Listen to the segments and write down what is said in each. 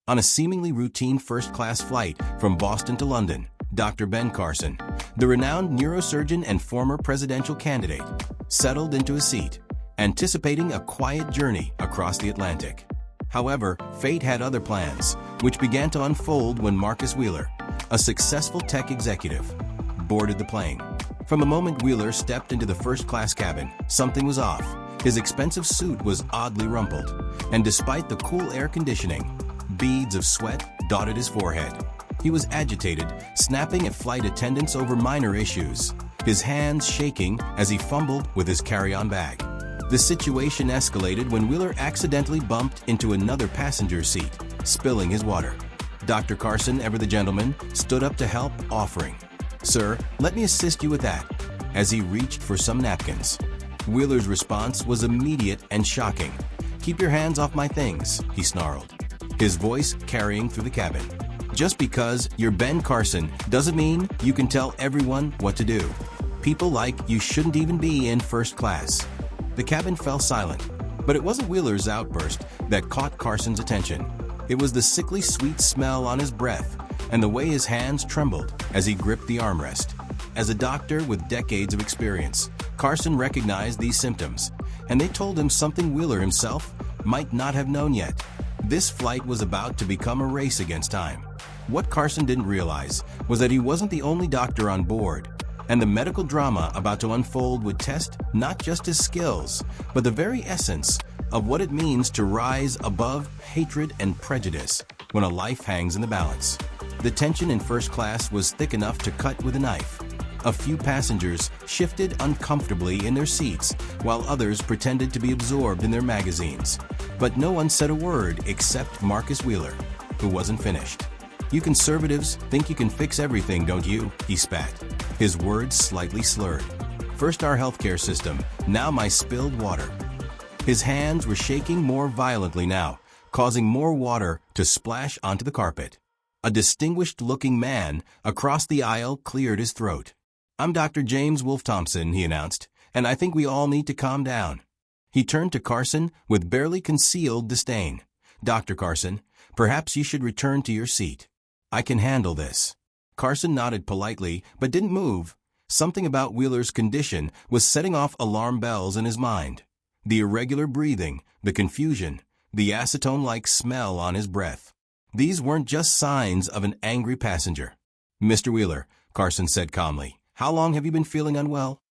On a seemingly routine first-class flight from Boston to London, Dr. Ben Carson, the renowned neurosurgeon and former presidential candidate, settled into a seat, anticipating a quiet journey across the Atlantic. However, fate had other plans, which began to unfold when Marcus Wheeler, a successful tech executive, boarded the plane. From the moment Wheeler stepped into the first-class cabin, something was off. His expensive suit was oddly rumpled, and despite the cool air conditioning, beads of sweat dotted his forehead. He was agitated, snapping at flight attendants over minor issues, his hands shaking as he fumbled with his carry-on bag. The situation escalated when Wheeler accidentally bumped into another passenger's seat, spilling his water. Dr. Carson, ever the gentleman, stood up to help, offering, "Sir, let me assist you with that," as he reached for some napkins. Wheeler's response was immediate and shocking. "Keep your hands off my things," he snarled, his voice carrying through the cabin. "Just because you're Ben Carson doesn't mean you can tell everyone what to do. People like you shouldn't even be in first class." The cabin fell silent, but it wasn't Wheeler's outburst that caught Carson's attention. It was the sickly sweet smell on his breath and the way his hands trembled as he gripped the armrest. As a doctor with decades of experience, Carson recognized these symptoms, and they told him something Wheeler himself might not have known yet. This flight was about to become a race against time. What Carson didn't realize was that he wasn't the only doctor on board, and the medical drama about to unfold would test not just his skills, but the very essence of what it means to rise above hatred and prejudice when a life hangs in the balance. The tension in first class was thick enough to cut with a knife. A few passengers shifted uncomfortably in their seats, while others pretended to be absorbed in their magazines. But no one said a word except Marcus Wheeler, who wasn't finished. "You conservatives think you can fix everything, don't you?" he spat, his words slightly slurred. "First our healthcare system, now my spilled water." His hands were shaking more violently now, causing more water to splash onto the carpet. A distinguished-looking man across the aisle cleared his throat. "I'm Dr. James Wolfe Thompson," he announced, "and I think we all need to calm down." He turned to Carson with barely concealed disdain. "Dr. Carson, perhaps you should return to your seat. I can handle this." Carson nodded politely, but didn't move. Something about Wheeler's condition was setting off alarm bells in his mind. The irregular breathing, the confusion, the acetone-like smell on his breath. These weren't just signs of an angry passenger. "Mr. Wheeler," Carson said calmly, "how long have you been feeling unwell?"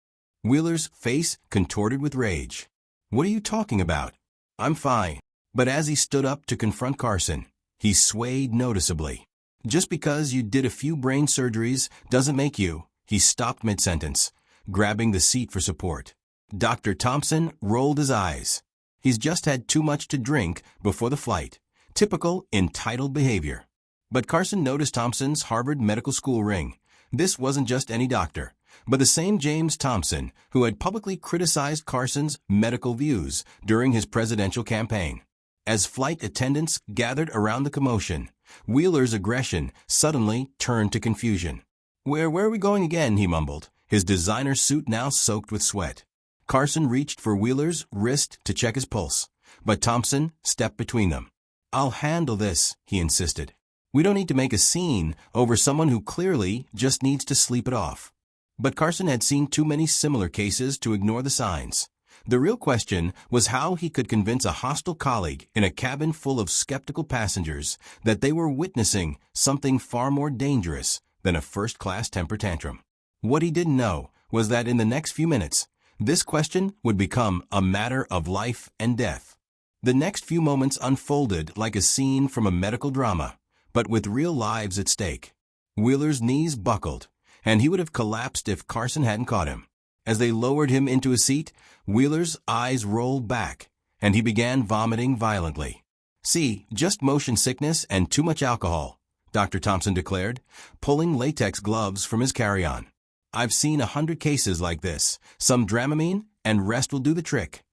Wheeler's face contorted with rage. "What are you talking about? I'm fine." But as he stood up to confront Carson, he swayed noticeably. "Just because you did a few brain surgeries doesn't make you." He stopped mid-sentence, grabbing the seat for support. Dr. Thompson rolled his eyes. "He's just had too much to drink before the flight. Typical entitled behavior." But Carson noticed Thompson's Harvard Medical School ring. This wasn't just any doctor, but the same James Thompson who had publicly criticized Carson's medical views during his presidential campaign. As flight attendants gathered around the commotion, Wheeler's aggression suddenly turned to confusion. Where are we going again?" he mumbled, his designer suit now soaked with sweat. Carson reached for Wheeler's wrist to check his pulse, but Thompson stepped between them. "I'll handle this," he insisted. "We don't need to make a scene over someone who clearly just needs to sleep it off." But Carson had seen too many similar cases to ignore the signs. The real question was how he could convince a hostile colleague in a cabin full of skeptical passengers that they were witnessing something far more dangerous than a first-class temper tantrum. What he didn't know was that in the next few minutes, this question would become a matter of life and death. The next few moments unfolded like a scene from a medical drama, but with real lives at stake. Wheeler's knees buckled, and he would have collapsed if Carson hadn't caught him. As they lowered him into a seat, Wheeler's eyes rolled back, and he began vomiting violently. "See, just motion sickness and too much alcohol," Dr. Thompson declared, pulling latex gloves from his carry-on. "I've seen 100 cases like this. Some Dramamine, and rest will do the trick."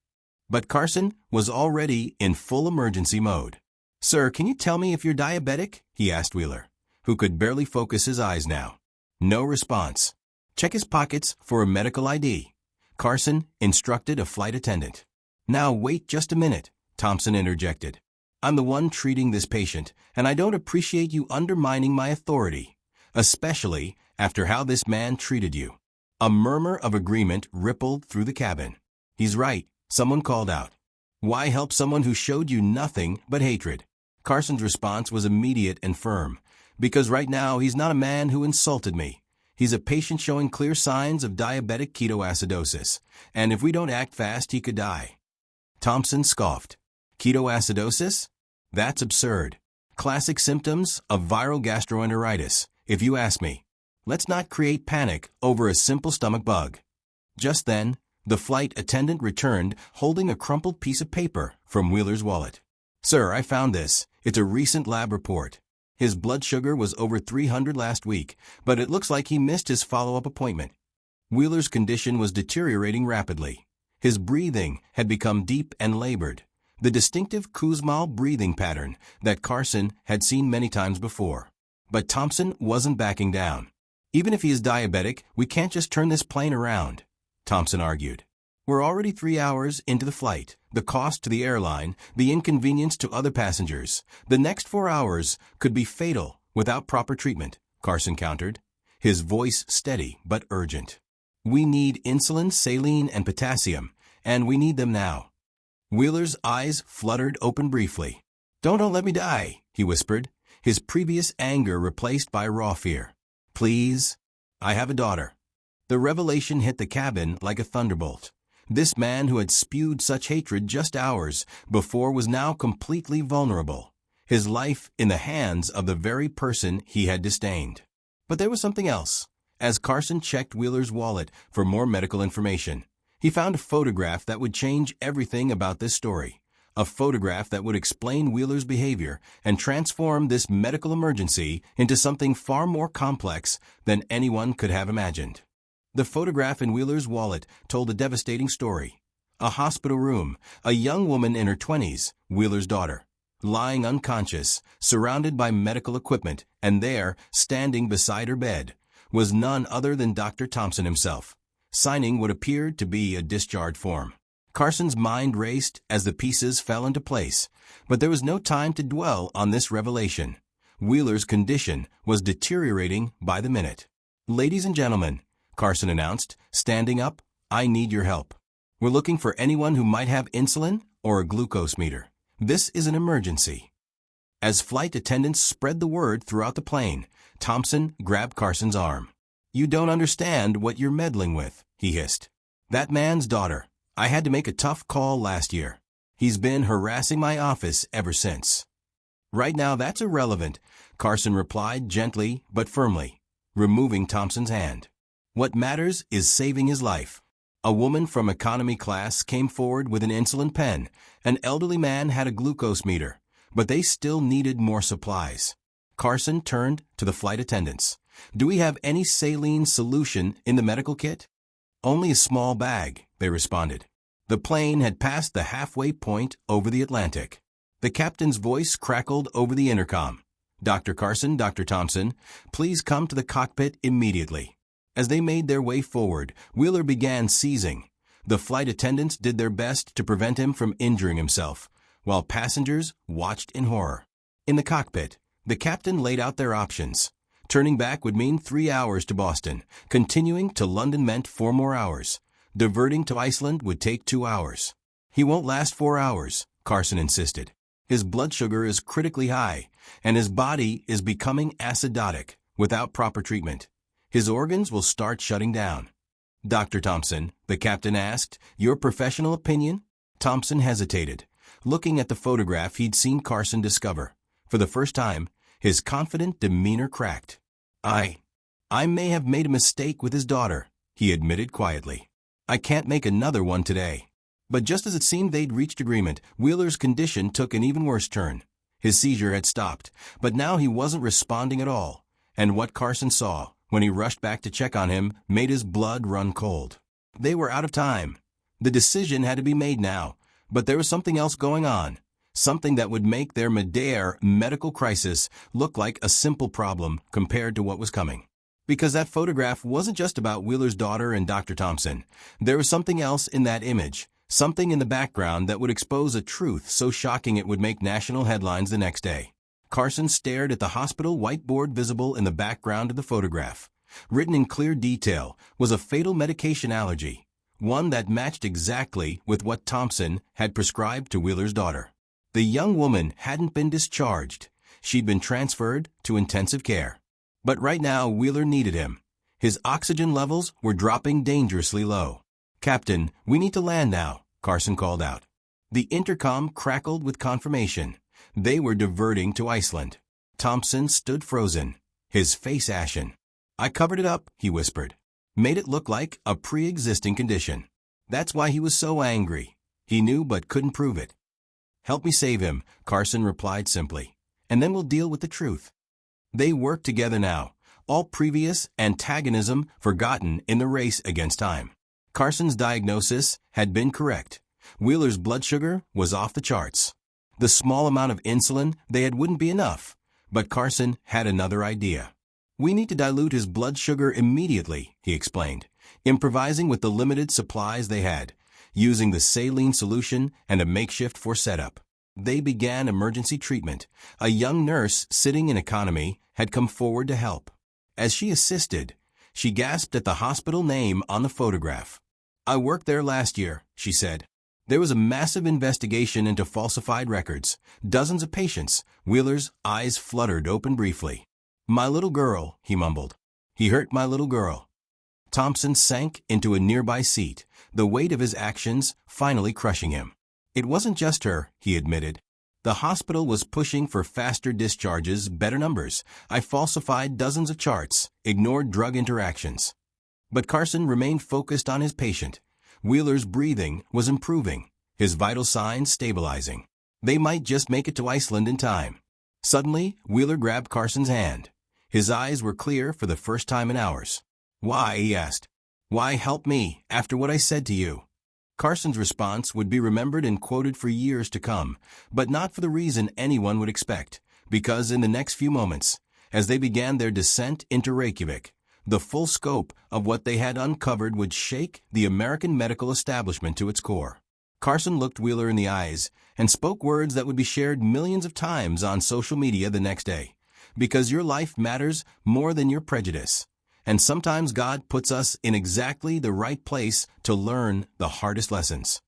But Carson was already in full emergency mode. "Sir, can you tell me if you're diabetic?" he asked Wheeler, who could barely focus his eyes now. No response. "Check his pockets for a medical ID," Carson instructed a flight attendant. "Now wait just a minute," Thompson interjected. I'm the one treating this patient, and I don't appreciate you undermining my authority, especially after how this man treated you." A murmur of agreement rippled through the cabin. "He's right," someone called out. "Why help someone who showed you nothing but hatred?" Carson's response was immediate and firm. "Because right now he's not a man who insulted me. He's a patient showing clear signs of diabetic ketoacidosis, and if we don't act fast, he could die." Thompson scoffed. "Ketoacidosis? That's absurd. Classic symptoms of viral gastroenteritis, if you ask me. Let's not create panic over a simple stomach bug." Just then, the flight attendant returned holding a crumpled piece of paper from Wheeler's wallet. "Sir, I found this. It's a recent lab report. His blood sugar was over 300 last week, but it looks like he missed his follow-up appointment." Wheeler's condition was deteriorating rapidly. His breathing had become deep and labored, the distinctive Kussmaul breathing pattern that Carson had seen many times before. But Thompson wasn't backing down. "Even if he is diabetic, we can't just turn this plane around," Thompson argued. "We're already 3 hours into the flight, the cost to the airline, the inconvenience to other passengers. The next 4 hours could be fatal without proper treatment," Carson countered, his voice steady but urgent. "We need insulin, saline, and potassium, and we need them now." Wheeler's eyes fluttered open briefly. Don't let me die," he whispered, his previous anger replaced by raw fear. "Please, I have a daughter." The revelation hit the cabin like a thunderbolt. This man who had spewed such hatred just hours before was now completely vulnerable, his life in the hands of the very person he had disdained. But there was something else. As Carson checked Wheeler's wallet for more medical information, he found a photograph that would change everything about this story. A photograph that would explain Wheeler's behavior and transform this medical emergency into something far more complex than anyone could have imagined. The photograph in Wheeler's wallet told a devastating story. A hospital room, a young woman in her 20s, Wheeler's daughter, lying unconscious, surrounded by medical equipment, and there, standing beside her bed, was none other than Dr. Thompson himself, signing what appeared to be a discharge form. Carson's mind raced as the pieces fell into place, but there was no time to dwell on this revelation. Wheeler's condition was deteriorating by the minute. "Ladies and gentlemen," Carson announced, standing up, "I need your help. We're looking for anyone who might have insulin or a glucose meter. This is an emergency." As flight attendants spread the word throughout the plane, Thompson grabbed Carson's arm. "You don't understand what you're meddling with," he hissed. "That man's daughter. I had to make a tough call last year. He's been harassing my office ever since." "Right now that's irrelevant," Carson replied gently but firmly, removing Thompson's hand. "What matters is saving his life." A woman from economy class came forward with an insulin pen. An elderly man had a glucose meter, but they still needed more supplies. Carson turned to the flight attendants. "Do we have any saline solution in the medical kit?" "Only a small bag," they responded. The plane had passed the halfway point over the Atlantic. The captain's voice crackled over the intercom. "Dr. Carson, Dr. Thompson, please come to the cockpit immediately." As they made their way forward, Wheeler began seizing. The flight attendants did their best to prevent him from injuring himself, while passengers watched in horror. In the cockpit, the captain laid out their options. Turning back would mean 3 hours to Boston. Continuing to London meant 4 more hours. Diverting to Iceland would take 2 hours. "He won't last 4 hours," Carson insisted. "His blood sugar is critically high, and his body is becoming acidotic without proper treatment. His organs will start shutting down." "Dr. Thompson," the captain asked, "your professional opinion?" Thompson hesitated, looking at the photograph he'd seen Carson discover. For the first time, his confident demeanor cracked. I may have made a mistake with his daughter," he admitted quietly. "I can't make another one today." But just as it seemed they'd reached agreement, Wheeler's condition took an even worse turn. His seizure had stopped, but now he wasn't responding at all, and what Carson saw when he rushed back to check on him made his blood run cold. They were out of time. The decision had to be made now, but there was something else going on, something that would make their mid-air medical crisis look like a simple problem compared to what was coming. Because that photograph wasn't just about Wheeler's daughter and Dr. Thompson. There was something else in that image, Something in the background that would expose a truth so shocking it would make national headlines the next day. Carson stared at the hospital whiteboard visible in the background of the photograph. Written in clear detail was a fatal medication allergy, one that matched exactly with what Thompson had prescribed to Wheeler's daughter. The young woman hadn't been discharged. She'd been transferred to intensive care. But right now, Wheeler needed him. His oxygen levels were dropping dangerously low. "Captain, we need to land now," Carson called out. The intercom crackled with confirmation. They were diverting to Iceland. Thompson stood frozen, his face ashen. "I covered it up," he whispered. "Made it look like a pre-existing condition." That's why he was so angry. He knew but couldn't prove it. "Help me save him," Carson replied simply, "and then we'll deal with the truth." They worked together now, all previous antagonism forgotten in the race against time. Carson's diagnosis had been correct. Wheeler's blood sugar was off the charts. The small amount of insulin they had wouldn't be enough, but Carson had another idea. "We need to dilute his blood sugar immediately," he explained, improvising with the limited supplies they had, using the saline solution and a makeshift for setup. They began emergency treatment. A young nurse sitting in economy had come forward to help. As she assisted, she gasped at the hospital name on the photograph. "I worked there last year," she said. "There was a massive investigation into falsified records. Dozens of patients." Wheeler's eyes fluttered open briefly. "My little girl," he mumbled. "He hurt my little girl." Thompson sank into a nearby seat, the weight of his actions finally crushing him. "It wasn't just her," he admitted. "The hospital was pushing for faster discharges, better numbers. I falsified dozens of charts, ignored drug interactions." But Carson remained focused on his patient. Wheeler's breathing was improving, his vital signs stabilizing. They might just make it to Iceland in time. Suddenly, Wheeler grabbed Carson's hand. His eyes were clear for the first time in hours. "Why?" he asked. "Why help me after what I said to you?" Carson's response would be remembered and quoted for years to come, but not for the reason anyone would expect, because in the next few moments, as they began their descent into Reykjavik, the full scope of what they had uncovered would shake the American medical establishment to its core. Carson looked Wheeler in the eyes and spoke words that would be shared millions of times on social media the next day. "Because your life matters more than your prejudice. And sometimes God puts us in exactly the right place to learn the hardest lessons."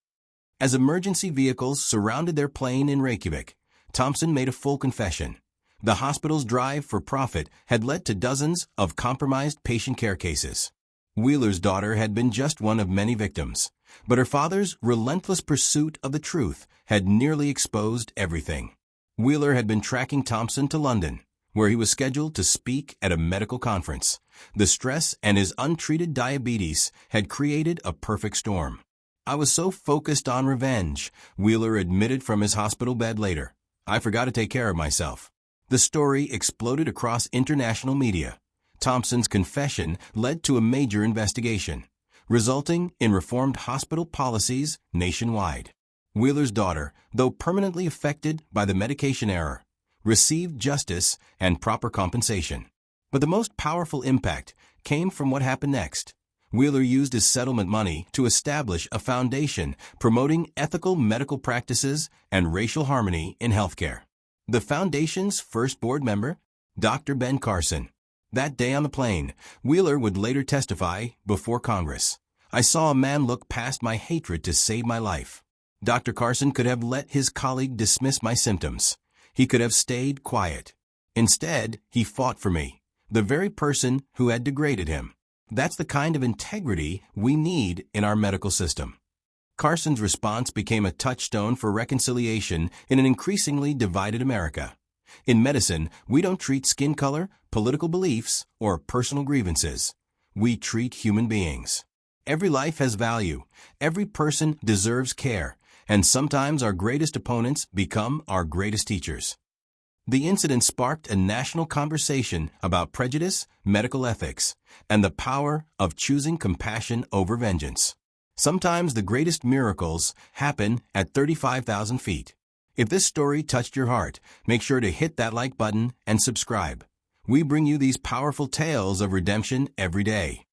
As emergency vehicles surrounded their plane in Reykjavik, Thompson made a full confession. The hospital's drive for profit had led to dozens of compromised patient care cases. Wheeler's daughter had been just one of many victims, but her father's relentless pursuit of the truth had nearly exposed everything. Wheeler had been tracking Thompson to London, where he was scheduled to speak at a medical conference. The stress and his untreated diabetes had created a perfect storm. "I was so focused on revenge," Wheeler admitted from his hospital bed later. "I forgot to take care of myself." The story exploded across international media. Thompson's confession led to a major investigation, resulting in reformed hospital policies nationwide. Wheeler's daughter, though permanently affected by the medication error, received justice and proper compensation. But the most powerful impact came from what happened next. Wheeler used his settlement money to establish a foundation promoting ethical medical practices and racial harmony in healthcare. The foundation's first board member, Dr. Ben Carson. That day on the plane, Wheeler would later testify before Congress. "I saw a man look past my hatred to save my life." Dr. Carson could have let his colleague dismiss my symptoms. He could have stayed quiet. Instead, he fought for me, the very person who had degraded him. That's the kind of integrity we need in our medical system. Carson's response became a touchstone for reconciliation in an increasingly divided America. In medicine, we don't treat skin color, political beliefs, or personal grievances. We treat human beings. Every life has value. Every person deserves care. And sometimes our greatest opponents become our greatest teachers. The incident sparked a national conversation about prejudice, medical ethics, and the power of choosing compassion over vengeance. Sometimes the greatest miracles happen at 35,000 feet. If this story touched your heart, make sure to hit that like button and subscribe. We bring you these powerful tales of redemption every day.